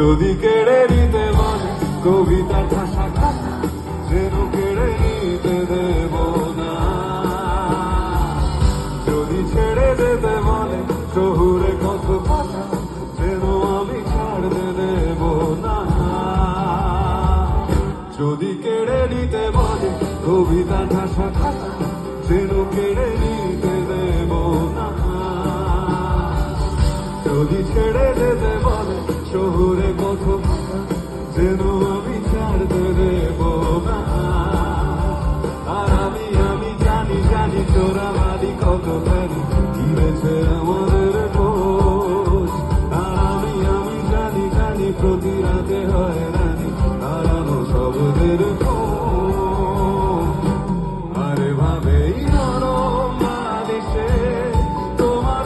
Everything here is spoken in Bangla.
যদি কেড়ে নিতে বলে কবিতার ঠাসা খাতা, যেন কেড়ে নিতে দেব না। যদি ছেড়ে যেতে বলে শহুরে কত কথা, যেন আমি ছাড়তে দেব না। যদি কেড়ে নিতে বলে কবিতা ঠাসা খাতা, যেন কেড়ে নিতে দেব না। যদি ছেড়ে যেতে বলে শহুরে কত কথা, যেন